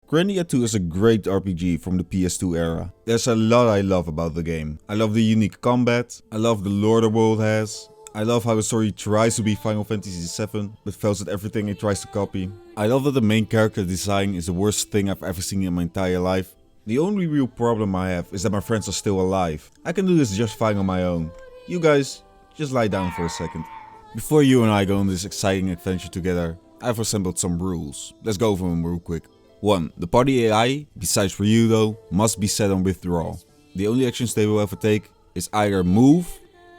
Grandia II is a great RPG from the PS2 era. There's a lot I love about the game. I love the unique combat, I love the lore the world has, I love how the story tries to be Final Fantasy VII, but fails at everything it tries to copy. I love that the main character design is the worst thing I've ever seen in my entire life. The only real problem I have is that my friends are still alive. I can do this just fine on my own. You guys, just lie down for a second. Before you and I go on this exciting adventure together, I've assembled some rules. Let's go over them real quick. 1. The party AI, besides Ryudo, must be set on withdrawal. The only actions they will ever take is either move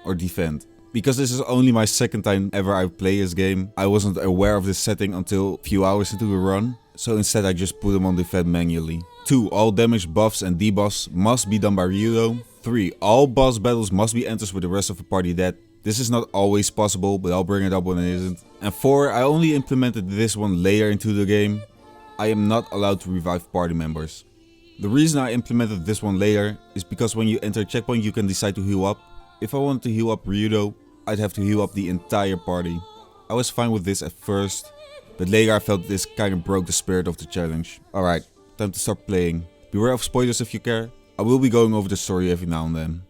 or defend. Because this is only my second time ever I play this game, I wasn't aware of this setting until a few hours into the run, so instead I just put them on defend manually. 2. All damage buffs and debuffs must be done by Ryudo. 3. All boss battles must be entered with the rest of the party dead. This is not always possible, but I'll bring it up when it isn't. And 4. I only implemented this one later into the game. I am not allowed to revive party members. The reason I implemented this one later is because when you enter a checkpoint you can decide to heal up. If I wanted to heal up Ryudo, I'd have to heal up the entire party. I was fine with this at first, but later I felt this kind of broke the spirit of the challenge. Alright, time to start playing. Beware of spoilers if you care. I will be going over the story every now and then.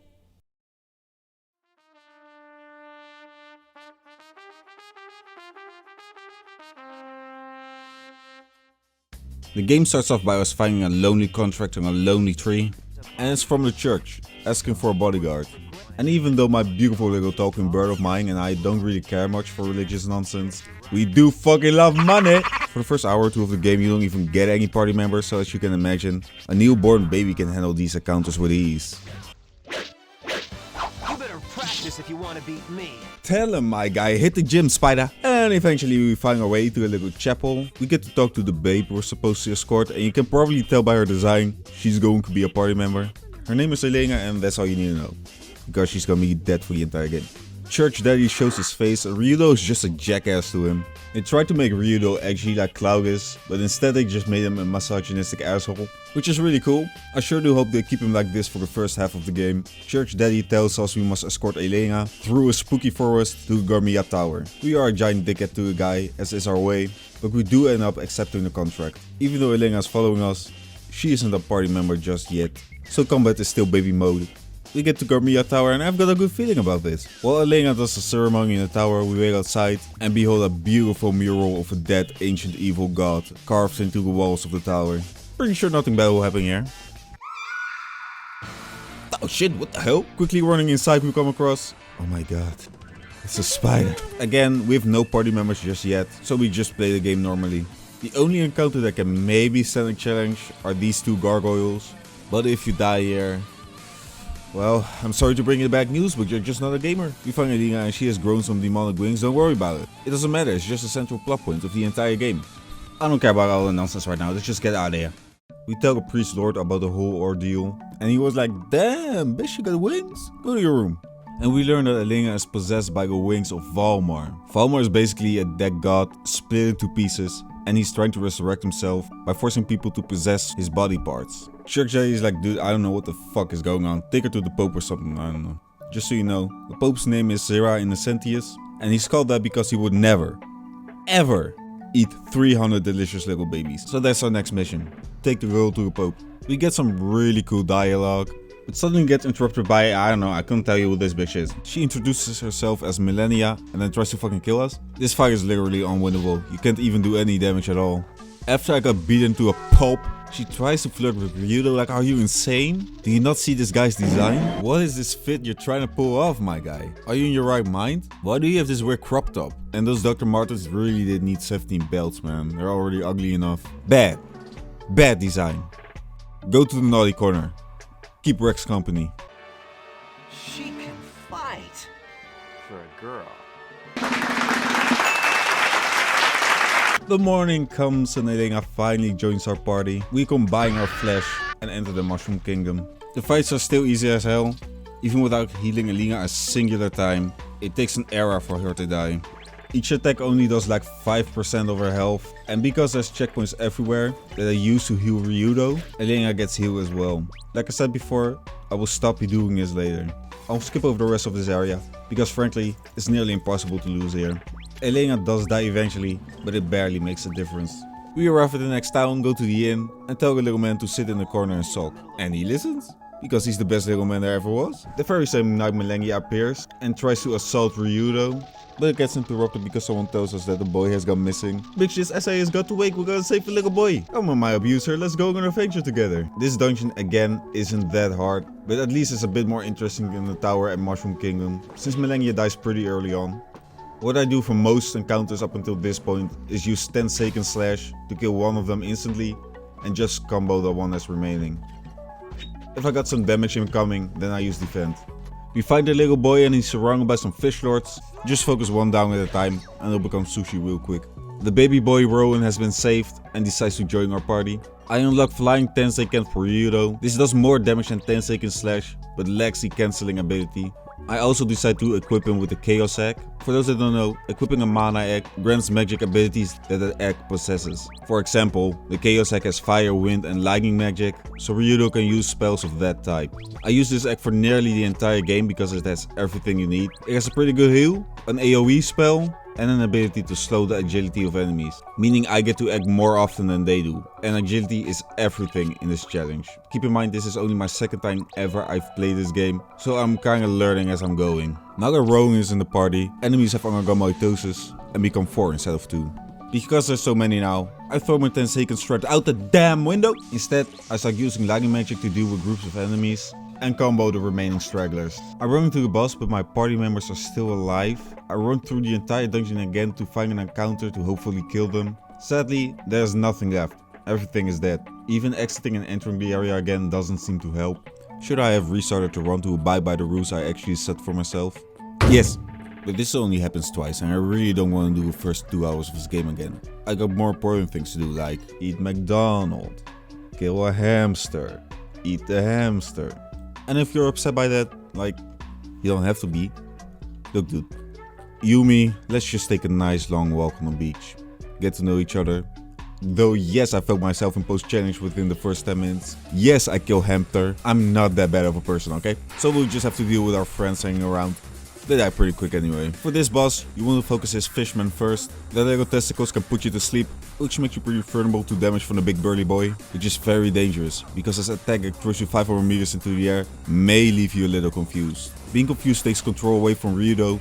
The game starts off by us finding a lonely contract on a lonely tree, and it's from the church, asking for a bodyguard. And even though my beautiful little talking bird of mine and I don't really care much for religious nonsense, we do fucking love money! For the first hour or two of the game you don't even get any party members, so as you can imagine, a newborn baby can handle these encounters with ease. If you want to beat me. Tell him, my guy, hit the gym, spider. And eventually we find our way to a little chapel. We get to talk to the babe we're supposed to escort, and you can probably tell by her design, she's going to be a party member. Her name is Elena, and that's all you need to know, because she's gonna be dead for the entire game. Church Daddy shows his face, and Ryudo is just a jackass to him. They tried to make Ryudo edgy like Cloud is, but instead they just made him a misogynistic asshole, which is really cool. I sure do hope they keep him like this for the first half of the game. Church Daddy tells us we must escort Elena through a spooky forest to Grandia Tower. We are a giant dickhead to the guy, as is our way, but we do end up accepting the contract. Even though Elena is following us, she isn't a party member just yet, so combat is still baby mode. We get to Grandia Tower and I've got a good feeling about this. While Elena does the ceremony in the tower, we wait outside and behold a beautiful mural of a dead ancient evil god carved into the walls of the tower. Pretty sure nothing bad will happen here. Oh shit, what the hell? Quickly running inside we come across... Oh my god. It's a spider. Again, we have no party members just yet, so we just play the game normally. The only encounter that can maybe stand a challenge are these two gargoyles. But if you die here... Well, I'm sorry to bring you the bad news, but you're just not a gamer. We find Elena and she has grown some demonic wings, don't worry about it. It doesn't matter, it's just a central plot point of the entire game. I don't care about all the nonsense right now, let's just get out of here. We tell the priest lord about the whole ordeal, and he was like, damn, bitch, you got wings? Go to your room. And we learn that Elena is possessed by the wings of Valmar. Valmar is basically a dead god split into pieces, and he's trying to resurrect himself by forcing people to possess his body parts. Church Daddy is like, dude, I don't know what the fuck is going on. Take her to the Pope or something, I don't know. Just so you know, the Pope's name is Zera Innocentius, and he's called that because he would never, ever eat 300 delicious little babies. So that's our next mission. Take the girl to the Pope. We get some really cool dialogue, but suddenly gets interrupted by, I don't know, I couldn't tell you who this bitch is. She introduces herself as Millennia and then tries to fucking kill us. This fight is literally unwinnable. You can't even do any damage at all. After I got beaten to a pulp, she tries to flirt with Ryudo like, are you insane? Do you not see this guy's design? What is this fit you're trying to pull off, my guy? Are you in your right mind? Why do you have this weird crop top? And those Dr. Martens really did need 17 belts, man. They're already ugly enough. Bad. Bad design. Go to the naughty corner. Keep Rex company. She can fight. For a girl. The morning comes and Elena finally joins our party. We combine our flesh and enter the Mushroom Kingdom. The fights are still easy as hell. Even without healing Elena a singular time, it takes an era for her to die. Each attack only does like 5% of her health, and because there's checkpoints everywhere that I use to heal Ryudo, Elena gets healed as well. Like I said before, I will stop doing this later. I'll skip over the rest of this area, because frankly, it's nearly impossible to lose here. Elena does die eventually, but it barely makes a difference. We arrive at the next town, go to the inn, and tell the little man to sit in the corner and sulk. And he listens, because he's the best little man there ever was. The very same night Melengia appears and tries to assault Ryudo, but it gets interrupted because someone tells us that the boy has gone missing. Bitch, this essay has got to wait, we're gonna save the little boy. Come on my abuser, let's go on an adventure together. This dungeon again isn't that hard, but at least it's a bit more interesting than the tower and Mushroom Kingdom, since Melengia dies pretty early on. What I do for most encounters up until this point is use 10 second slash to kill one of them instantly and just combo the one that's remaining. If I got some damage incoming, then I use defend. We find the little boy and he's surrounded by some fish lords. Just focus one down at a time and it'll become sushi real quick. The baby boy Rowan has been saved and decides to join our party. I unlock flying Tensei Ken for Ryudo. This does more damage than 10 second slash, but lacks the cancelling ability. I also decide to equip him with the Chaos Egg. For those that don't know, equipping a mana egg grants magic abilities that the egg possesses. For example, the Chaos Egg has fire, wind and lightning magic, so Ryudo can use spells of that type. I use this egg for nearly the entire game because it has everything you need. It has a pretty good heal, an AoE spell, and an ability to slow the agility of enemies, meaning I get to act more often than they do, and agility is everything in this challenge. Keep in mind this is only my second time ever I've played this game, so I'm kinda learning as I'm going. Now that Rowan is in the party, enemies have undergone mitosis and become 4 instead of 2. Because there's so many now, I throw my 10 second straight out the damn window. Instead, I start using lightning magic to deal with groups of enemies and combo the remaining stragglers. I run into the boss, but my party members are still alive. I run through the entire dungeon again to find an encounter to hopefully kill them. Sadly, there's nothing left. Everything is dead. Even exiting and entering the area again doesn't seem to help. Should I have restarted to run to abide by the rules I actually set for myself? Yes, but this only happens twice and I really don't want to do the first 2 hours of this game again. I got more important things to do, like eat McDonald's, kill a hamster, eat the hamster. And if you're upset by that, like, you don't have to be. Look dude, Yumi, let's just take a nice long walk on the beach. Get to know each other. Though yes, I felt myself impose challenge within the first 10 minutes. Yes, I kill hamster. I'm not that bad of a person, okay? So we'll just have to deal with our friends hanging around. They die pretty quick anyway. For this boss, you want to focus his fishman first. The little testicles can put you to sleep, which makes you pretty vulnerable to damage from the big burly boy, which is very dangerous, because his attack that throws you 500 meters into the air may leave you a little confused. Being confused takes control away from Ryudo,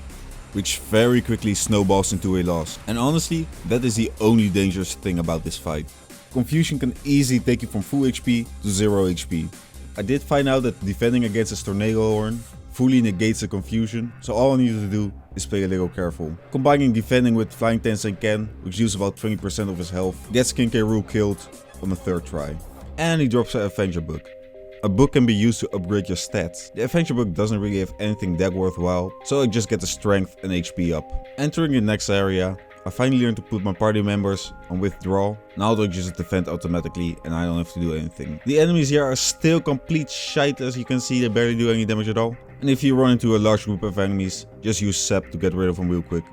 which very quickly snowballs into a loss. And honestly, that is the only dangerous thing about this fight. Confusion can easily take you from full HP to 0 HP. I did find out that defending against his tornado horn fully negates the confusion, so all I needed to do is play a little careful. Combining defending with flying Tensei Ken, which uses about 20% of his health, gets King K. Rool killed on the 3rd try. And he drops an adventure book. A book can be used to upgrade your stats. The adventure book doesn't really have anything that worthwhile, so I just get the strength and HP up. Entering the next area, I finally learned to put my party members on withdraw. Now they'll just defend automatically and I don't have to do anything. The enemies here are still complete shite, as you can see, they barely do any damage at all. And if you run into a large group of enemies, just use Sep to get rid of them real quick.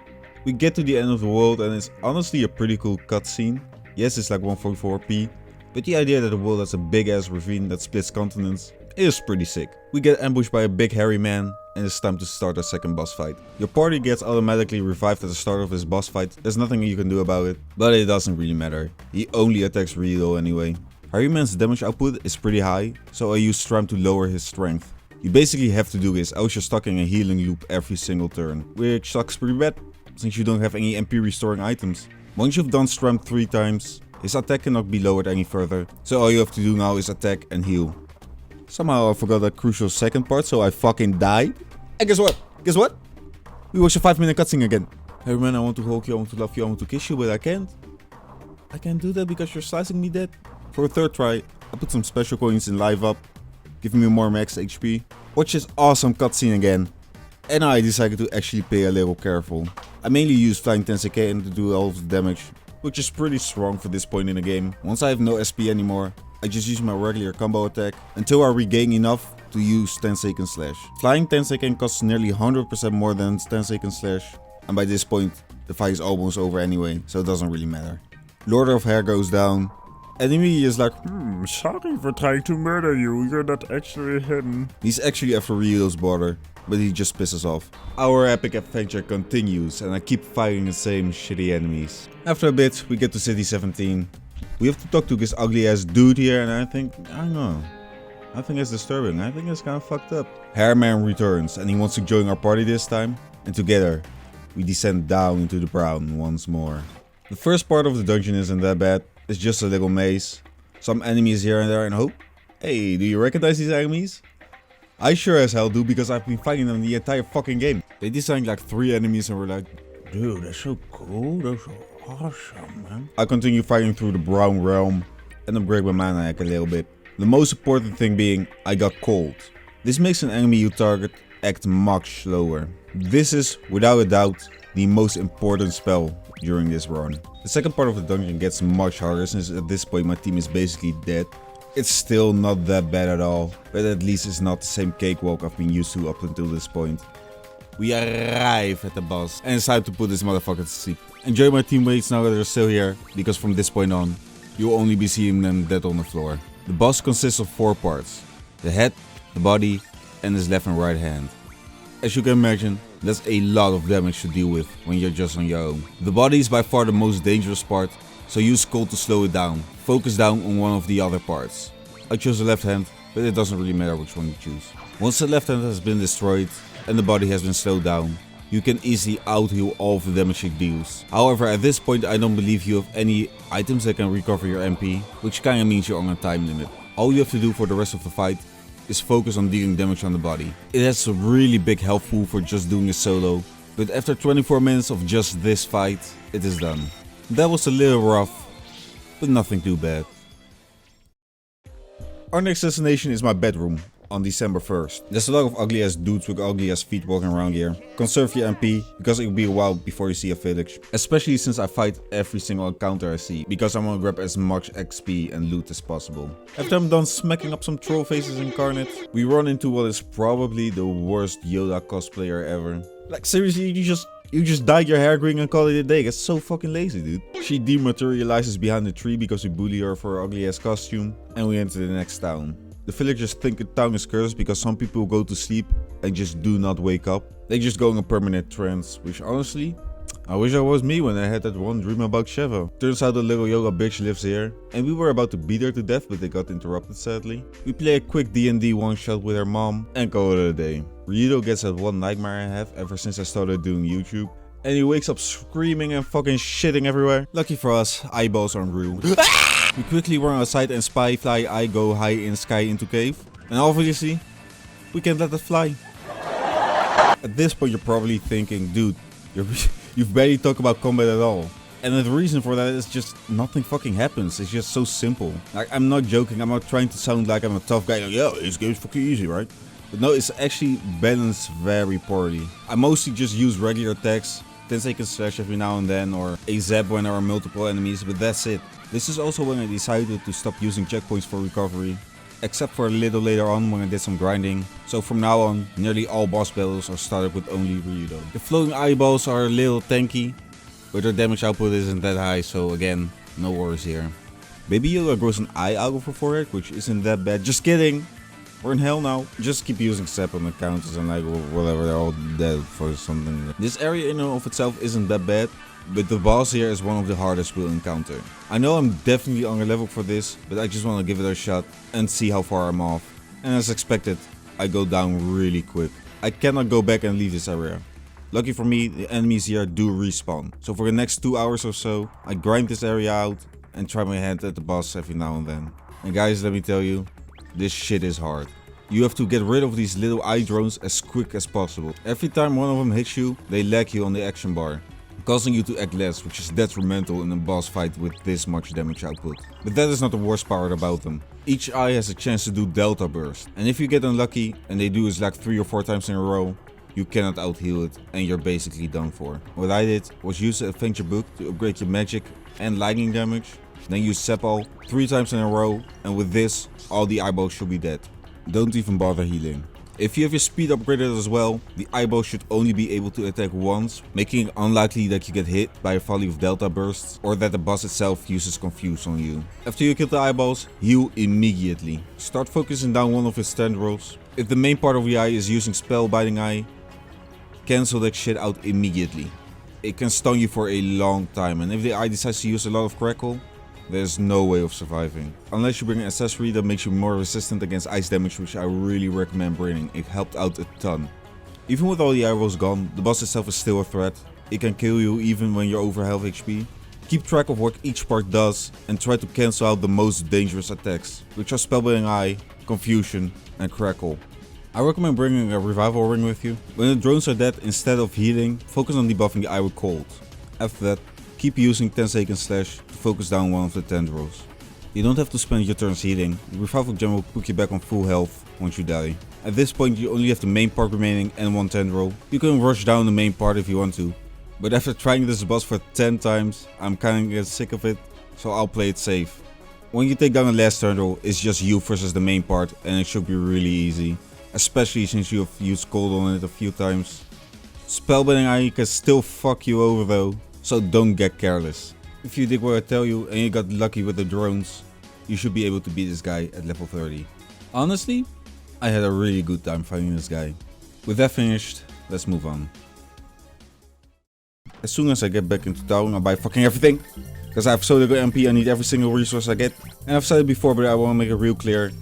We get to the end of the world and it's honestly a pretty cool cutscene. Yes, it's like 144p, but the idea that the world has a big ass ravine that splits continents is pretty sick. We get ambushed by a big hairy man and it's time to start our second boss fight. Your party gets automatically revived at the start of this boss fight. There's nothing you can do about it, but it doesn't really matter. He only attacks Ryudo anyway. Hairy man's damage output is pretty high, so I use Stram to lower his strength. You basically have to do this, else you're stuck in a healing loop every single turn, which sucks pretty bad, since you don't have any MP restoring items. Once you've done Stram 3 times, his attack cannot be lowered any further, so all you have to do now is attack and heal. Somehow I forgot that crucial second part, so I fucking died. And guess what? Guess what? We watch a 5-minute cutscene again. Hey man, I want to hug you, I want to love you, I want to kiss you, but I can't. I can't do that because you're slicing me dead. For a 3rd try, I put some special coins in live up, giving me more max HP. Watch this awesome cutscene again. And I decided to actually play a little careful. I mainly use Flying Tensei Ken to do all of the damage, which is pretty strong for this point in the game. Once I have no SP anymore, I just use my regular combo attack until I regain enough to use 10 second slash. Flying Tensei Ken costs nearly 100% more than 10 second slash, and by this point the fight is almost over anyway, so it doesn't really matter. Lord of Hair goes down. Enemy is like, sorry for trying to murder you, you're not actually him. He's actually after Ryudo's border, but he just pisses off. Our epic adventure continues and I keep fighting the same shitty enemies. After a bit, we get to City 17. We have to talk to this ugly ass dude here, and I don't know. I think it's disturbing. I think it's kind of fucked up. Hairman returns, and he wants to join our party this time. And together, we descend down into the brown once more. The first part of the dungeon isn't that bad. It's just a little maze. Some enemies here and there, and oh, hey, do you recognize these enemies? I sure as hell do, because I've been fighting them the entire fucking game. They designed like 3 enemies and we're like, dude, that's so cool, that's so awesome, man. I continue fighting through the brown realm and upgrade my mana hack a little bit. The most important thing being, I got cold. This makes an enemy you target act much slower. This is, without a doubt, the most important spell during this run. The second part of the dungeon gets much harder since at this point my team is basically dead. It's still not that bad at all, but at least it's not the same cakewalk I've been used to up until this point. We arrive at the boss, and it's time to put this motherfucker to sleep. Enjoy my teammates now that they're still here, because from this point on, you'll only be seeing them dead on the floor. The boss consists of 4 parts: the head, the body, and his left and right hand. As you can imagine, that's a lot of damage to deal with when you're just on your own. The body is by far the most dangerous part, so use cold to slow it down. Focus down on one of the other parts. I chose the left hand, but it doesn't really matter which one you choose. Once the left hand has been destroyed and the body has been slowed down, you can easily out-heal all of the damage it deals. However, at this point I don't believe you have any items that can recover your MP, which kinda means you're on a time limit. All you have to do for the rest of the fight is focus on dealing damage on the body. It has a really big health pool for just doing a solo, but after 24 minutes of just this fight, it is done. That was a little rough, but nothing too bad. Our next destination is my bedroom on December 1st. There's a lot of ugly ass dudes with ugly ass feet walking around here. Conserve your MP, because it will be a while before you see a village. Especially since I fight every single encounter I see, because I want to grab as much XP and loot as possible. After I'm done smacking up some troll faces incarnate, we run into what is probably the worst Yoda cosplayer ever. Like seriously, you just dyed your hair green and call it a day. That's so fucking lazy, dude. She dematerializes behind the tree because we bully her for her ugly ass costume, and we enter the next town. The villagers think the town is cursed because some people go to sleep and just do not wake up. They just go in a permanent trance, which honestly, I wish I was me when I had that one dream about Sheva. Turns out the little yoga bitch lives here, and we were about to beat her to death, but they got interrupted sadly. We play a quick D&D one shot with her mom and call it a day. Ryudo gets that one nightmare I have ever since I started doing YouTube, and he wakes up screaming and fucking shitting everywhere. Lucky for us, eyeballs aren't real. We quickly run outside and spy fly eye go high in sky into cave, and obviously, we can't let it fly. At this point you're probably thinking, dude, you've barely talked about combat at all. And the reason for that is just nothing fucking happens. It's just so simple. Like, I'm not joking, I'm not trying to sound like I'm a tough guy, like, yeah, this game's fucking easy, right? But no, it's actually balanced very poorly. I mostly just use regular attacks, 10-second slash every now and then, or a zap when there are multiple enemies, but that's it. This is also when I decided to stop using checkpoints for recovery, except for a little later on when I did some grinding. So from now on, nearly all boss battles are started with only Ryudo. The floating eyeballs are a little tanky, but their damage output isn't that high, so again, no worries here. Baby Yoda grows an eye out of her forehead, which isn't that bad. Just kidding! We're in hell now. Just keep using sap on the counters and like whatever, they're all dead for something. This area in and of itself isn't that bad, but the boss here is one of the hardest we'll encounter. I know I'm definitely on a level for this, but I just want to give it a shot and see how far I'm off. And as expected, I go down really quick. I cannot go back and leave this area. Lucky for me, the enemies here do respawn. So for the next 2 hours or so, I grind this area out and try my hand at the boss every now and then. And guys, let me tell you, this shit is hard. You have to get rid of these little eye drones as quick as possible. Every time one of them hits you, they lag you on the action bar, causing you to act less, which is detrimental in a boss fight with this much damage output. But that is not the worst part about them. Each eye has a chance to do delta burst, and if you get unlucky and they do it like 3 or 4 times in a row, you cannot out-heal it and you're basically done for. What I did was use the adventure book to upgrade your magic and lightning damage, then use Sepal 3 times in a row, and with this, all the eyeballs should be dead. Don't even bother healing. If you have your speed upgraded as well, the eyeball should only be able to attack once, making it unlikely that you get hit by a volley of delta bursts or that the boss itself uses confuse on you. After you kill the eyeballs, heal immediately. Start focusing down one of its tendrils. If the main part of the eye is using spellbinding eye, cancel that shit out immediately. It can stun you for a long time, and if the eye decides to use a lot of crackle, there's no way of surviving. Unless you bring an accessory that makes you more resistant against ice damage, which I really recommend bringing. It helped out a ton. Even with all the arrows gone, the boss itself is still a threat. It can kill you even when you're over half HP. Keep track of what each part does and try to cancel out the most dangerous attacks, which are Spellbinding Eye, Confusion and Crackle. I recommend bringing a revival ring with you. When the drones are dead, instead of healing, focus on debuffing the eye with cold. After that, keep using Tenseiken Slash to focus down one of the tendrils. You don't have to spend your turns healing, the revival gem will put you back on full health once you die. At this point you only have the main part remaining and one tendril. You can rush down the main part if you want to. But after trying this boss for 10 times, I'm kinda sick of it, so I'll play it safe. When you take down the last tendril, it's just you versus the main part and it should be really easy. Especially since you have used cold on it a few times. Spellbinding Eye can still fuck you over though, so don't get careless. If you did what I tell you and you got lucky with the drones, you should be able to beat this guy at level 30. Honestly, I had a really good time fighting this guy. With that finished, let's move on. As soon as I get back into town, I'll buy fucking everything. Because I have so little MP, I need every single resource I get. And I've said it before, but I want to make it real clear.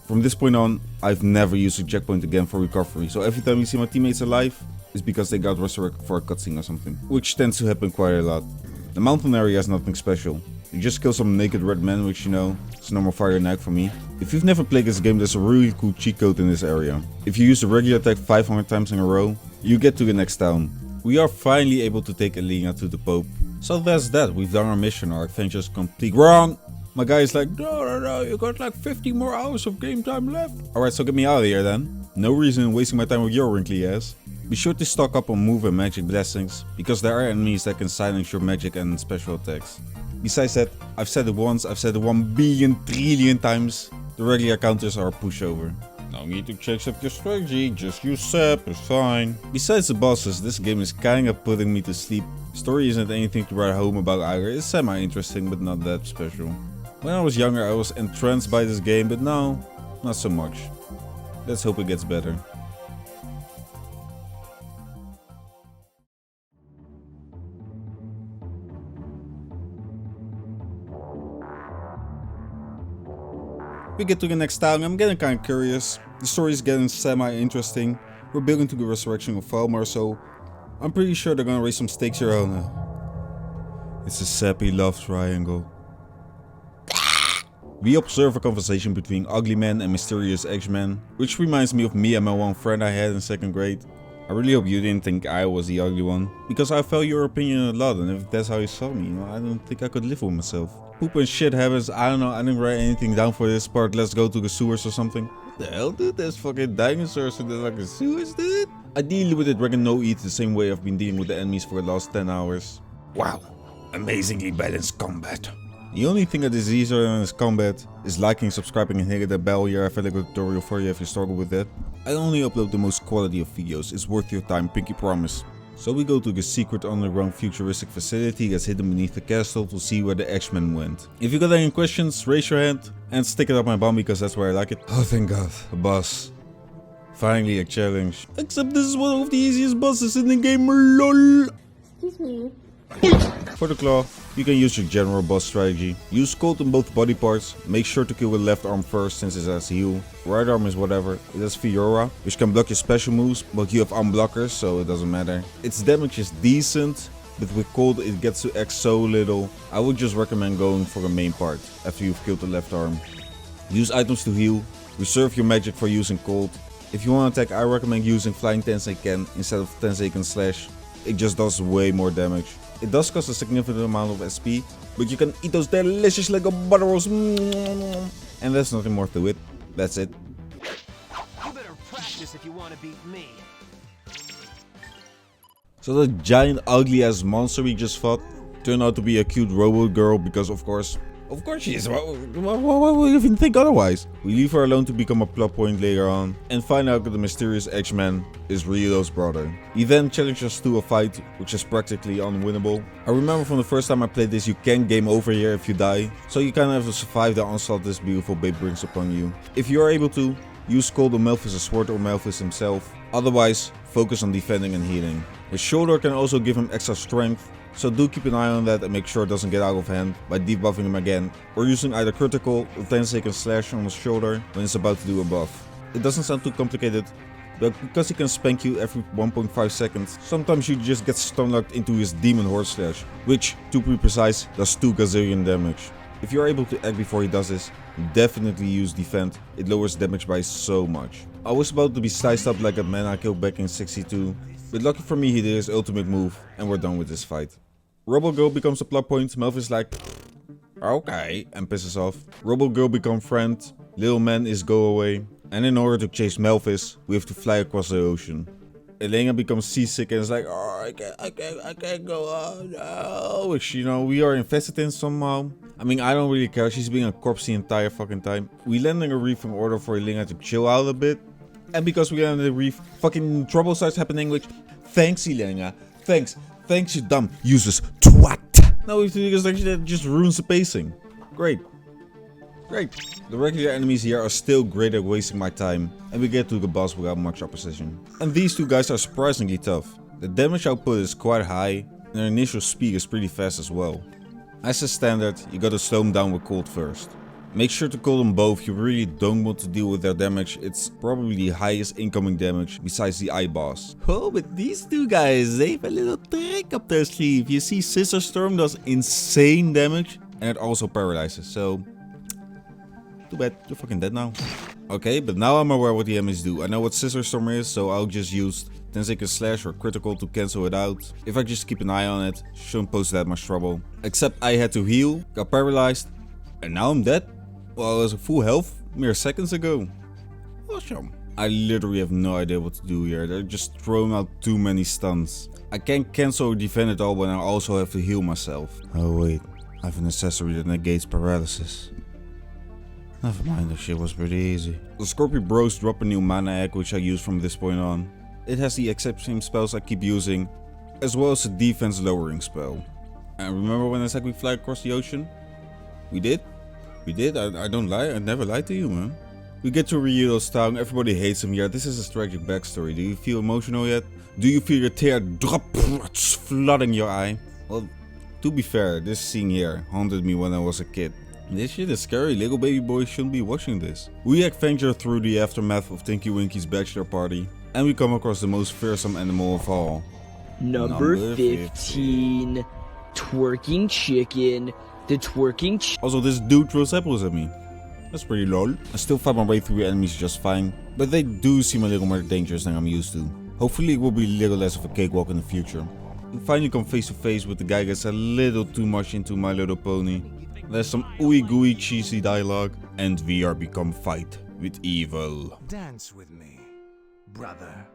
From this point on, I've never used a checkpoint again for recovery. So every time you see my teammates alive, it's because they got resurrected for a cutscene or something. Which tends to happen quite a lot. The mountain area is nothing special. You just kill some naked red men, which you know, it's normal fire and night for me. If you've never played this game, there's a really cool cheat code in this area. If you use the regular attack 500 times in a row, you get to the next town. We are finally able to take Elena to the Pope. So that's that, we've done our mission, our adventure's complete. Wrong! My guy is like, no, you got like 50 more hours of game time left. Alright, so get me out of here then. No reason in wasting my time with your wrinkly ass. Be sure to stock up on move and magic blessings, because there are enemies that can silence your magic and special attacks. Besides that, I've said it once, I've said it 1 billion trillion times, the regular counters are a pushover. No need to change up your strategy, just use SAP, it's fine. Besides the bosses, this game is kinda putting me to sleep. Story isn't anything to write home about either, it's semi-interesting but not that special. When I was younger I was entranced by this game, but now, not so much. Let's hope it gets better. We get to the next town, I'm getting kinda curious. The story is getting semi-interesting. We're building to the resurrection of Falmar, so I'm pretty sure they're gonna raise some stakes here on. It's a sappy love triangle. We observe a conversation between Ugly Man and Mysterious X-Man, which reminds me of me and my one friend I had in 2nd grade. I really hope you didn't think I was the ugly one, because I value your opinion a lot, and if that's how you saw me, I don't think I could live with myself. Poop and shit happens, I don't know, I didn't write anything down for this part, let's go to the sewers or something. What the hell dude, there's fucking dinosaurs in the like the sewers dude? I deal with the Dragon No Eat the same way I've been dealing with the enemies for the last 10 hours. Wow, amazingly balanced combat. The only thing that is easier than this combat is liking, subscribing and hitting that bell. Here I've had a tutorial for you if you struggle with that. I only upload the most quality of videos, it's worth your time, pinky promise. So we go to the secret underground futuristic facility that's hidden beneath the castle to see where the X-Men went. If you got any questions, raise your hand and stick it up my bum because that's where I like it. Oh thank god, a boss. Finally a challenge. Except this is one of the easiest bosses in the game, lol. Excuse me. For the claw, you can use your general boss strategy. Use cold in both body parts. Make sure to kill with left arm first since it has heal. Right arm is whatever. It has Fiora, which can block your special moves, but you have unblockers, so it doesn't matter. Its damage is decent, but with cold it gets to X so little. I would just recommend going for the main part after you've killed the left arm. Use items to heal. Reserve your magic for using cold. If you want to attack, I recommend using Flying Tenseiken instead of Tenseiken Slash. It just does way more damage. It does cost a significant amount of SP, but you can eat those delicious Lego butter rolls. And there's nothing more to it. That's it. You better practice if you want to beat me. So the giant ugly ass monster we just fought turned out to be a cute robot girl because of course she is. What would you even think otherwise? We leave her alone to become a plot point later on and find out that the mysterious X-Man is Ryudo's brother. He then challenges us to a fight, which is practically unwinnable. I remember from the first time I played this, you can game over here if you die, so you kind of have to survive the onslaught this beautiful babe brings upon you. If you are able to, use Cold on Malphus' sword or Malphus himself, otherwise focus on defending and healing. His shoulder can also give him extra strength, So do keep an eye on that and make sure it doesn't get out of hand by debuffing him again, or using either critical or 10-second slash on his shoulder when it's about to do a buff. It doesn't sound too complicated, but because he can spank you every 1.5 seconds, sometimes you just get stun locked into his demon horde slash, which, to be precise, does 2 gazillion damage. If you are able to act before he does this, definitely use defend, it lowers damage by so much. I was about to be sliced up like a man I killed back in 62, but lucky for me he did his ultimate move and we're done with this fight. Robo Girl becomes a plot point, Melf is like, okay, and pisses off. Robo Girl become friend, Little Man is go away, and in order to chase Melphis, we have to fly across the ocean. Elena becomes seasick and is like, oh, I can't go on, no. Which, you know, we are invested in somehow. I mean, I don't really care, she's being a corpse the entire fucking time. We land in a reef in order for Elena to chill out a bit. And because we land in the reef, fucking trouble starts happening, which, thanks Elena, thanks you dumb, useless twat. Now we have to do this actually that just ruins the pacing. Great. The regular enemies here are still great at wasting my time, and we get to the boss without much opposition. And these two guys are surprisingly tough. The damage output is quite high, and their initial speed is pretty fast as well. As a standard, you gotta slow them down with cold first. Make sure to kill them both, you really don't want to deal with their damage, it's probably the highest incoming damage besides the eye boss. Oh, but these two guys, they have a little trick up their sleeve. You see, Scissor Storm does insane damage, and it also paralyzes, so too bad, you're fucking dead now. Okay, but now I'm aware what the enemies do. I know what Scissor Storm is, so I'll just use 10-second slash or critical to cancel it out. If I just keep an eye on it, shouldn't pose that much trouble. Except I had to heal, got paralyzed, and now I'm dead. Well, I was at full health mere seconds ago. Awesome. I literally have no idea what to do here. They're just throwing out too many stuns. I can't cancel or defend it all when I also have to heal myself. Oh wait, I have an accessory that negates paralysis. Never mind, that shit was pretty easy. The Scorpio Bros drop a new mana egg which I use from this point on. It has the exact same spells I keep using, as well as a defense lowering spell. And remember when I said we fly across the ocean? We did? We did? I don't lie, I never lied to you, man. We get to Ryudo's town, everybody hates him here. This is a tragic backstory. Do you feel emotional yet? Do you feel your tear drop flooding your eye? Well, to be fair, this scene here haunted me when I was a kid. This shit is scary, little baby boys shouldn't be watching this. We adventure through the aftermath of Tinky Winky's bachelor party, and we come across the most fearsome animal of all. Number 15. Twerking chicken. The twerking Also, this dude throws apples at me. That's pretty lol. I still fight my way through enemies just fine, but they do seem a little more dangerous than I'm used to. Hopefully it will be a little less of a cakewalk in the future. We finally come face to face with the guy that's a little too much into My Little Pony. There's some ooey gooey cheesy dialogue, and we are become fight with evil. Dance with me, brother.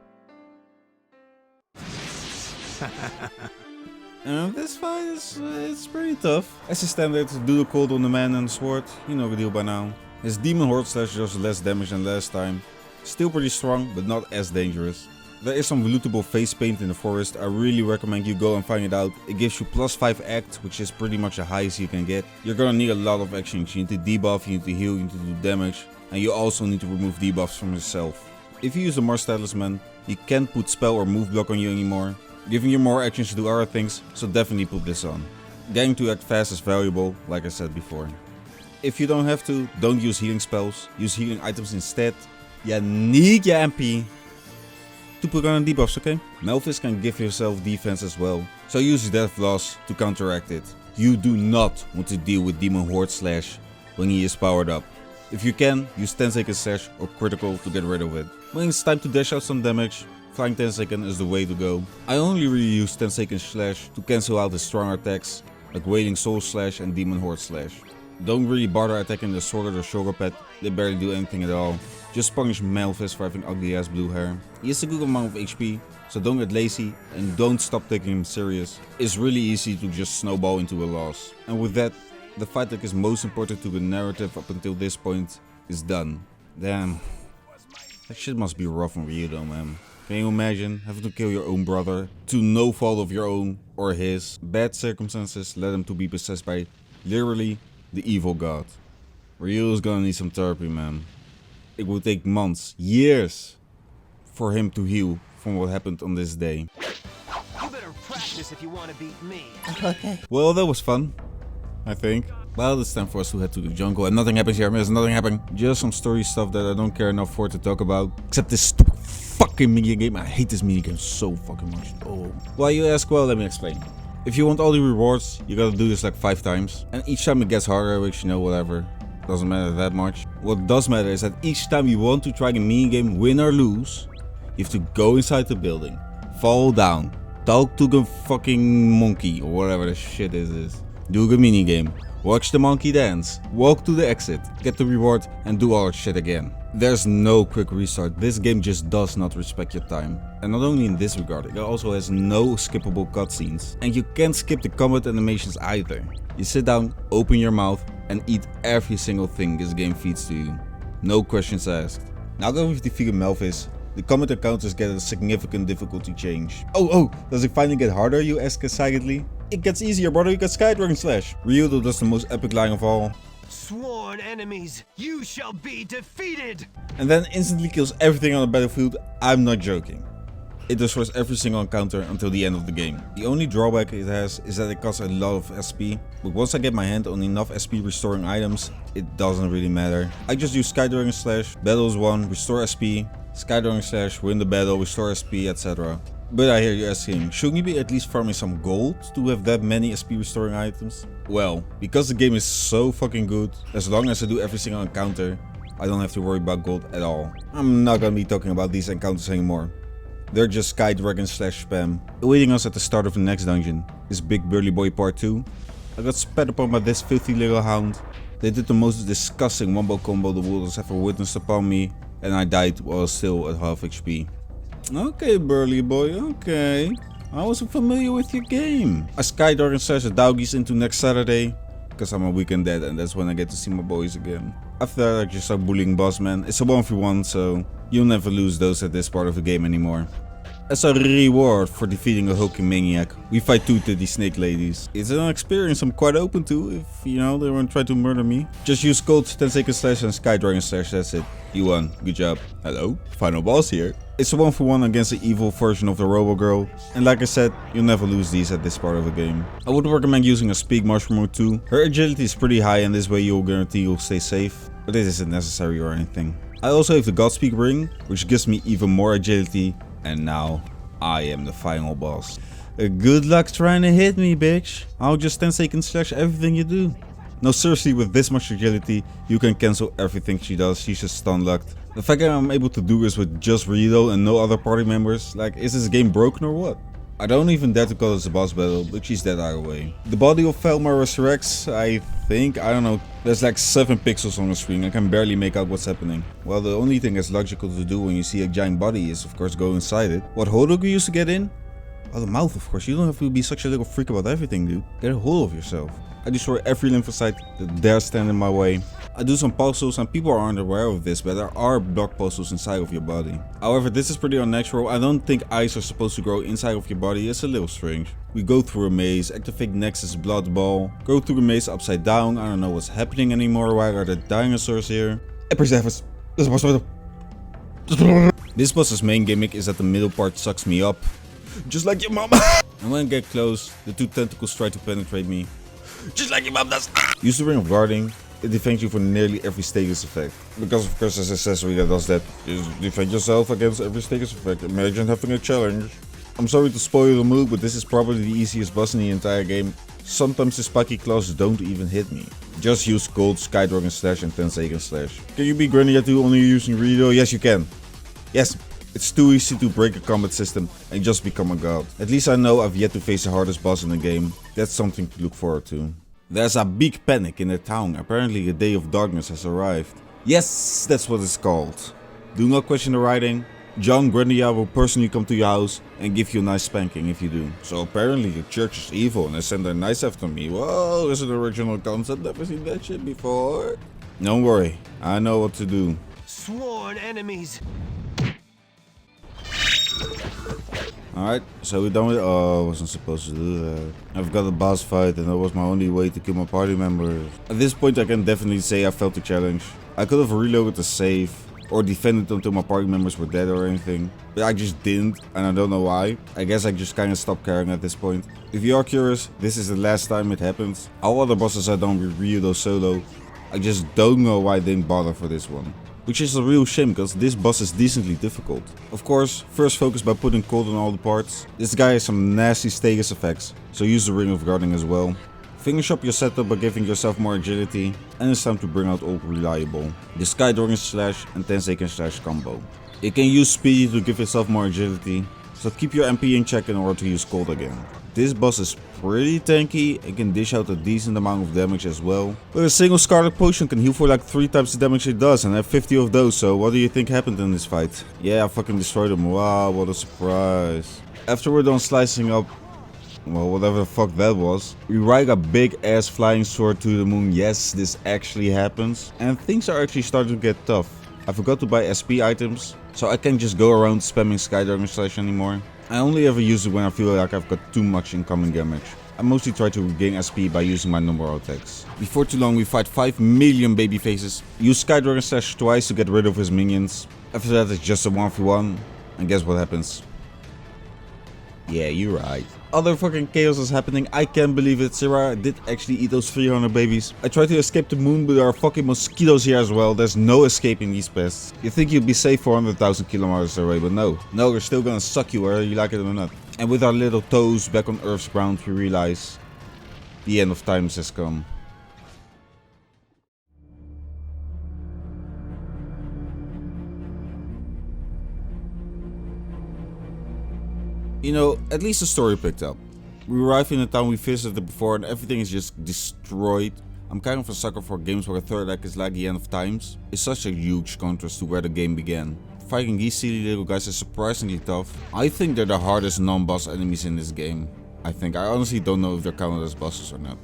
This fight is it's pretty tough. As a standard, do the cold on the man and the sword, you know the deal by now. His demon horde slash does less damage than last time. Still pretty strong, but not as dangerous. There is some lootable face paint in the forest. I really recommend you go and find it out. It gives you +5 act, which is pretty much the highest you can get. You're gonna need a lot of actions. You need to debuff, you need to heal, you need to do damage, and you also need to remove debuffs from yourself. If you use a Mars Talisman, you can't put spell or move block on you anymore, giving you more actions to do other things, so definitely put this on. Getting to act fast is valuable, like I said before. If you don't have to, don't use healing spells, use healing items instead. You need your MP to put on debuffs, okay? Melphis can give yourself defense as well, so use Death Loss to counteract it. You do not want to deal with Demon Horde Slash when he is powered up. If you can, use 10-second Slash or critical to get rid of it. When it's time to dash out some damage, flying 10-second is the way to go. I only really use 10-second Slash to cancel out the stronger attacks like Wailing Soul Slash and Demon Horde Slash. Don't really bother attacking the sword or the shoulder pad, they barely do anything at all. Just punish Melphis for having ugly ass blue hair. He has a good amount of HP, so don't get lazy and don't stop taking him serious. It's really easy to just snowball into a loss. And with that, the fight that is most important to the narrative up until this point is done. Damn, that shit must be rough on Ryudo, man. Can you imagine having to kill your own brother to no fault of your own or his? Bad circumstances led him to be possessed by literally the evil god. Ryudo's gonna need some therapy, man. It will take months, years, for him to heal from what happened on this day. You better practice if you want to beat me. Okay. Well, that was fun, I think. Well, it's time for us to head to the jungle and nothing happens here. There's nothing happening. Just some story stuff that I don't care enough for to talk about. Except this stupid fucking minigame. I hate this minigame so fucking much. Oh. Why you ask? Well, let me explain. If you want all the rewards, you gotta do this like 5 times. And each time it gets harder, which you know, whatever. Doesn't matter that much. What does matter is that each time you want to try the minigame, win or lose, you have to go inside the building, fall down, talk to the fucking monkey or whatever the shit is. Do the minigame, watch the monkey dance, walk to the exit, get the reward and do all that shit again. There's no quick restart. This game just does not respect your time. And not only in this regard, it also has no skippable cutscenes. And you can't skip the combat animations either. You sit down, open your mouth and eat every single thing this game feeds to you. No questions asked. Now that we've defeated Melvis, the combat encounters get a significant difficulty change. Oh, does it finally get harder, you ask excitedly? It gets easier, brother, you got Skydragon Slash. Ryudo does the most epic line of all. Sworn enemies, you shall be defeated! And then instantly kills everything on the battlefield. I'm not joking. It destroys every single encounter until the end of the game. The only drawback it has is that it costs a lot of SP, but once I get my hand on enough SP restoring items, it doesn't really matter. I just use Skydragon Slash, battles 1, restore SP, Skydragon Slash, win the battle, restore SP, etc. But I hear you asking, shouldn't you be at least farming some gold to have that many SP restoring items? Well, because the game is so fucking good, as long as I do every single encounter, I don't have to worry about gold at all. I'm not gonna be talking about these encounters anymore. They're just Skydragon Slash spam. Awaiting us at the start of the next dungeon is Big Burly Boy Part 2. I got spat upon by this filthy little hound. They did the most disgusting wombo combo the world has ever witnessed upon me, and I died while I was still at half HP. Okay, Burly Boy, okay. I wasn't familiar with your game. I Skydragon Slash the Doggies into next Saturday, because I'm a weekend dead and that's when I get to see my boys again. After that I just start bullying boss man. It's a 1v1, so you'll never lose those at this part of the game anymore. As a reward for defeating a hulking maniac, we fight 2 titty snake ladies. It's an experience I'm quite open to if, you know, they want to try to murder me. Just use code 10-second slash and Skydragon Slash, that's it. You won, good job. Hello, final boss here. It's a 1v1 against the evil version of the Robo Girl. And like I said, you'll never lose these at this part of the game. I would recommend using a Speak Mushroom or 2. Her agility is pretty high and this way you'll guarantee you'll stay safe. But it isn't necessary or anything. I also have the Godspeak ring, which gives me even more agility. And now, I am the final boss. Good luck trying to hit me, bitch. I'll just 10-second slash everything you do. No, seriously, with this much agility, you can cancel everything she does. She's just stun locked. The fact that I'm able to do this with just Ryudo and no other party members, like, is this game broken or what? I don't even dare to call this a boss battle, but she's dead either way. The body of Velma resurrects, I think, I don't know. There's like 7 pixels on the screen, I can barely make out what's happening. Well, the only thing that's logical to do when you see a giant body is of course go inside it. What hole do you use to get in? Oh, the mouth, of course. You don't have to be such a little freak about everything, dude. Get a hold of yourself. I destroy every lymphocyte that dares stand in my way. I do some puzzles and people aren't aware of this, but there are block puzzles inside of your body. However, this is pretty unnatural. I don't think eyes are supposed to grow inside of your body. It's a little strange. We go through a maze, activate Nexus Blood Ball, go through the maze upside down. I don't know what's happening anymore. Why are the dinosaurs here? This boss's main gimmick is that the middle part sucks me up. Just like your mom. And when I get close, the 2 tentacles try to penetrate me. Just like your mom does. Use the Ring of Guarding. It defends you from nearly every status effect. Because of course there's an accessory that does that. Just defend yourself against every status effect. Imagine having a challenge. I'm sorry to spoil the mood, but this is probably the easiest boss in the entire game. Sometimes the spiky claws don't even hit me. Just use Gold, Skydragon Slash and 10-second slash. Can you beat Grandia II only using Ryudo? Yes you can. Yes. It's too easy to break a combat system and just become a god. At least I know I've yet to face the hardest boss in the game. That's something to look forward to. There's a big panic in the town. Apparently the Day of Darkness has arrived. Yes, that's what it's called. Do not question the writing. John Grandia will personally come to your house and give you a nice spanking if you do. So apparently the church is evil and they send their knights after me. Whoa, there's an original concept. Never seen that shit before. Don't worry, I know what to do. Sworn enemies. Alright, so we're done with. Oh, I wasn't supposed to do that. I've got a boss fight and that was my only way to kill my party members. At this point I can definitely say I failed the challenge. I could have reloaded the save, or defend it until my party members were dead or anything. But I just didn't, and I don't know why. I guess I just kinda stopped caring at this point. If you are curious, this is the last time it happens. All other bosses I done with Ryudo solo. I just don't know why I didn't bother for this one. Which is a real shame, because this boss is decently difficult. Of course, first focus by putting cold on all the parts. This guy has some nasty status effects, so use the Ring of Guarding as well. Finish up your setup by giving yourself more agility, and it's time to bring out All Reliable. The Sky Dragon Slash and 10-second slash combo. It can use Speedy to give itself more agility, so keep your MP in check in order to use cold again. This boss is pretty tanky and can dish out a decent amount of damage as well. But a single Scarlet Potion can heal for like 3 times the damage it does, and I have 50 of those, so what do you think happened in this fight? Yeah, I fucking destroyed him. Wow, what a surprise. After we're done slicing up, well, whatever the fuck that was, we ride a big ass flying sword to the moon. Yes, this actually happens. And things are actually starting to get tough. I forgot to buy SP items, so I can't just go around spamming Sky Dragon Slash anymore. I only ever use it when I feel like I've got too much incoming damage. I mostly try to regain SP by using my normal attacks. Before too long we fight 5 million baby faces. Use Sky Dragon Slash twice to get rid of his minions. After that it's just a 1v1. And guess what happens? Yeah, you're right. Other fucking chaos is happening. I can't believe it. Sarah did actually eat those 300 babies. I tried to escape the moon, but there are fucking mosquitoes here as well. There's no escaping these pests. You think you'd be safe 400,000 kilometers away, but no. No, they're still gonna suck you whether you like it or not. And with our little toes back on Earth's ground, we realize the end of times has come. You know, at least the story picked up. We arrive in a town we visited before and everything is just destroyed. I'm kind of a sucker for games where a third act is like the end of times. It's such a huge contrast to where the game began. Fighting these silly little guys is surprisingly tough. I think they're the hardest non-boss enemies in this game. I honestly don't know if they're counted as bosses or not.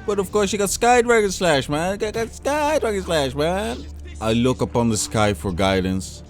But of course you got Sky Dragon Slash, man. Got Sky Dragon Slash, man. I look upon the sky for guidance,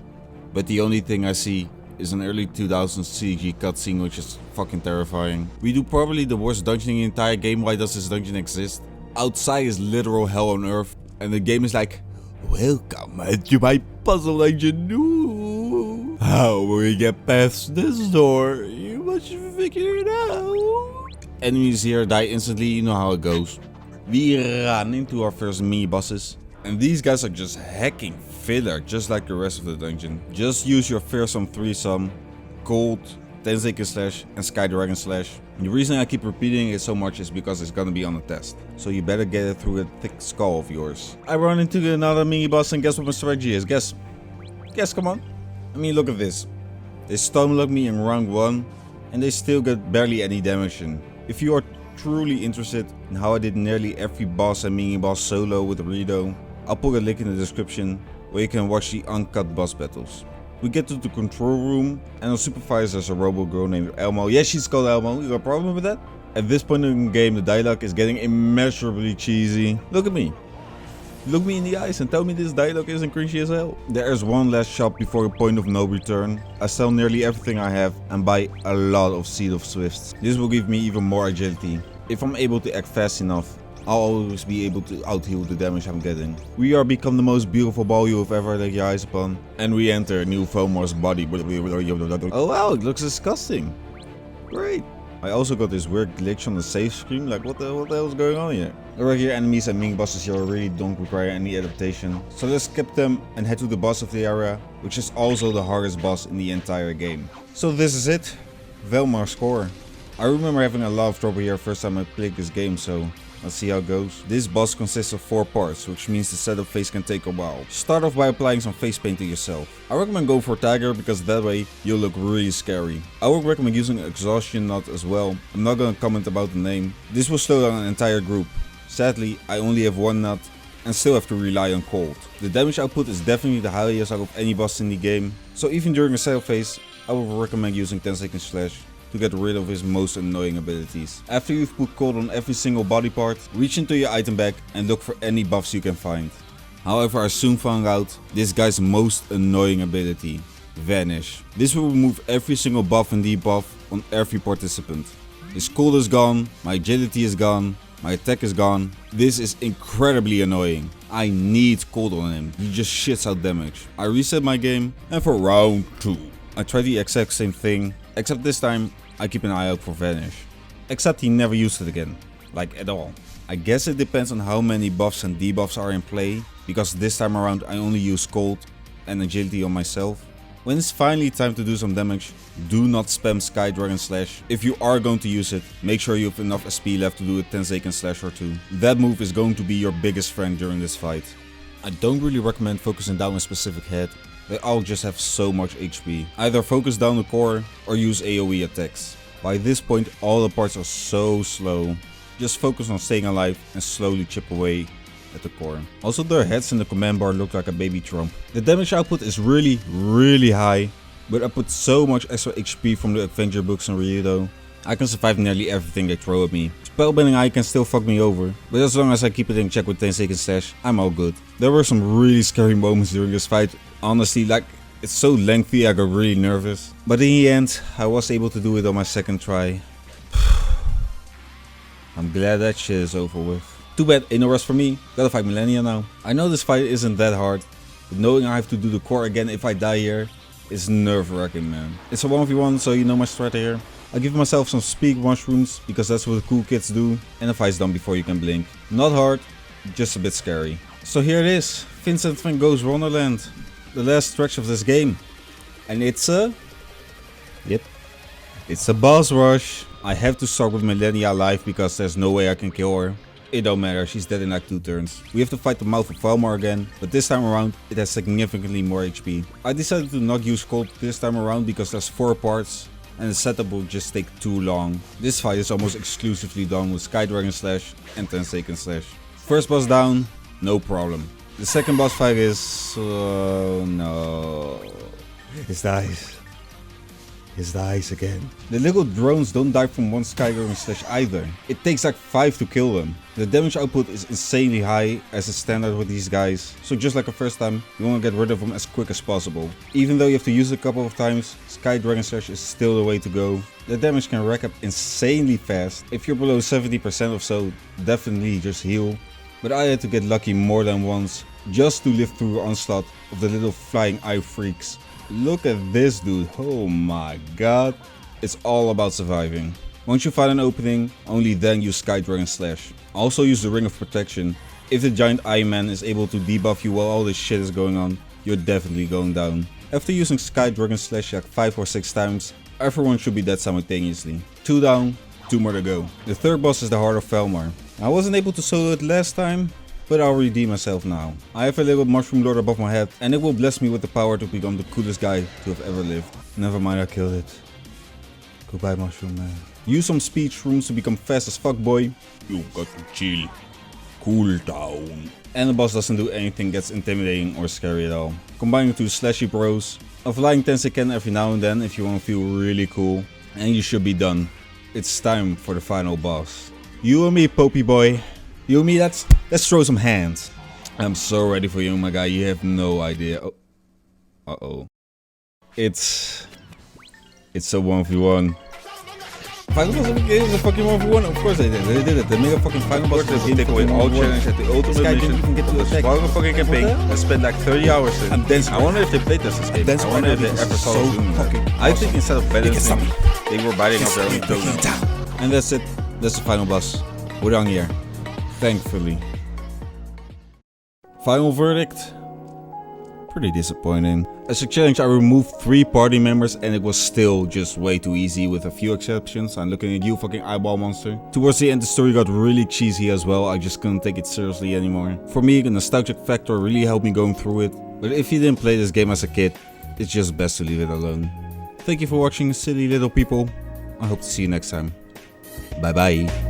but the only thing I see is an early 2000s CG cutscene which is fucking terrifying. We do probably the worst dungeon in the entire game. Why does this dungeon exist? Outside is literal hell on earth, and the game is like, welcome to my puzzle dungeon. Ooh. How will we get past this door? You must figure it out. Enemies here die instantly, you know how it goes. We run into our first mini bosses, and these guys are just hacking filler, just like the rest of the dungeon. Just use your fearsome threesome, Cold, 10-second slash, and Sky Dragon Slash. And the reason I keep repeating it so much is because it's gonna be on a test. So you better get it through that thick skull of yours. I run into another mini boss and guess what my strategy is? Guess, come on. I mean, look at this. They stunlock me in round 1, and they still get barely any damage in. If you are truly interested in how I did nearly every boss and mini boss solo with Ryudo, I'll put a link in the description where you can watch the uncut boss battles. We get to the control room, and our supervisor is a robo girl named Elmo. Yes, she's called Elmo. You got a problem with that? At this point in the game, the dialogue is getting immeasurably cheesy. Look at me. Look me in the eyes and tell me this dialogue isn't cringy as hell. There is one last shop before a point of no return. I sell nearly everything I have and buy a lot of Seed of Swifts. This will give me even more agility. If I'm able to act fast enough, I'll always be able to out-heal the damage I'm getting. We are become the most beautiful ball you have ever laid your eyes upon. And we enter New Fomor's body. Oh wow, it looks disgusting. Great. I also got this weird glitch on the save screen, like what the hell is going on here? The regular enemies and mini bosses here really don't require any adaptation. So let's skip them and head to the boss of the area, which is also the hardest boss in the entire game. So this is it, Velmar's score. I remember having a lot of trouble here first time I played this game, so let's see how it goes. This boss consists of 4 parts, which means the setup phase can take a while. Start off by applying some face paint to yourself. I recommend going for Tiger because that way you'll look really scary. I would recommend using Exhaustion Nut as well. I'm not gonna comment about the name. This will slow down an entire group. Sadly, I only have 1 nut and still have to rely on Cold. The damage output is definitely the highest out of any boss in the game. So even during a setup phase, I would recommend using 10-second slash to get rid of his most annoying abilities. After you've put Cold on every single body part, reach into your item bag and look for any buffs you can find. However, I soon found out this guy's most annoying ability, Vanish. This will remove every single buff and debuff on every participant. His cold is gone, my agility is gone, my attack is gone. This is incredibly annoying. I need cold on him. He just shits out damage. I reset my game, and for round 2, I try the exact same thing, except this time I keep an eye out for Vanish. Except he never used it again, like at all. I guess it depends on how many buffs and debuffs are in play, because this time around I only use cold and agility on myself. When it's finally time to do some damage, do not spam Sky Dragon Slash. If you are going to use it, make sure you have enough SP left to do a Tenseiken Slash or 2. That move is going to be your biggest friend during this fight. I don't really recommend focusing down a specific head. They all just have so much HP. Either focus down the core or use AoE attacks. By this point all the parts are so slow. Just focus on staying alive and slowly chip away at the core. Also, their heads in the command bar look like a baby Trump. The damage output is really high, but I put so much extra HP from the adventure books in Ryudo. I can survive nearly everything they throw at me. Spellbinding Eye can still fuck me over, but as long as I keep it in check with Tenseiken Slash, I'm all good. There were some really scary moments during this fight. Honestly, like, it's so lengthy I got really nervous. But in the end, I was able to do it on my second try. I'm glad that shit is over with. Too bad, ain't no rest for me. Gotta fight Millennia now. I know this fight isn't that hard, but knowing I have to do the core again if I die here is nerve-wracking, man. It's a 1v1, so you know my strat here. I give myself some speak mushrooms because that's what the cool kids do, and the fight's done before you can blink. Not hard, just a bit scary. So here it is, Vincent van Gogh's Wonderland, the last stretch of this game, and it's a boss rush. I have to start with Millennia alive because there's no way I can kill her. It don't matter, she's dead in like 2 turns. We have to fight the mouth of Valmar again, but this time around it has significantly more HP. I decided to not use cold this time around because there's 4 parts and the setup will just take too long. This fight is almost exclusively done with Sky Dragon Slash and Tenseiken Slash. First boss down, no problem. The second boss fight is... no... His dies. His dies again. The little drones don't die from one Sky Dragon Slash either. It takes like 5 to kill them. The damage output is insanely high as a standard with these guys. So just like the first time, you want to get rid of them as quick as possible. Even though you have to use it a couple of times, Sky Dragon Slash is still the way to go. The damage can rack up insanely fast. If you're below 70% or so, definitely just heal. But I had to get lucky more than once just to live through the onslaught of the little flying eye freaks. Look at this dude, oh my god. It's all about surviving. Once you find an opening, only then use Sky Dragon Slash. Also use the Ring of Protection. If the giant eye man is able to debuff you while all this shit is going on, you're definitely going down. After using Sky Dragon Slash like 5 or 6 times, everyone should be dead simultaneously. 2 down, 2 more to go. The third boss is the Heart of Valmar. I wasn't able to solo it last time, but I'll redeem myself now. I have a little mushroom lord above my head and it will bless me with the power to become the coolest guy to have ever lived. Never mind, I killed it. Goodbye, mushroom man. Use some speed shrooms to become fast as fuck, boy. You got to chill. Cool down. And the boss doesn't do anything that's intimidating or scary at all. Combining 2 slashy bros, a flying Tenseiken every now and then if you want to feel really cool, and you should be done. It's time for the final boss. You and me, Popey boy. You and me, let's throw some hands. I'm so ready for you, my guy. You have no idea. Oh. Uh-oh. It's a 1v1. Final boss of the game is a fucking 1v1. Of course they did. They did it. They made a fucking final boss. They take away all challenge at the ultimate mission. Even get to attack. Long fucking campaign. I spent like 30 hours in. I'm dancing. I wonder if they played this game. I wonder if they ever saw so fucking. I think instead of balancing, they were biting off their own donuts. And that's it. That's the final boss. We're done here. Thankfully. Final verdict? Pretty disappointing. As a challenge I removed 3 party members and it was still just way too easy with a few exceptions. I'm looking at you, fucking eyeball monster. Towards the end the story got really cheesy as well. I just couldn't take it seriously anymore. For me the nostalgic factor really helped me going through it. But if you didn't play this game as a kid, it's just best to leave it alone. Thank you for watching, silly little people. I hope to see you next time. Bye bye.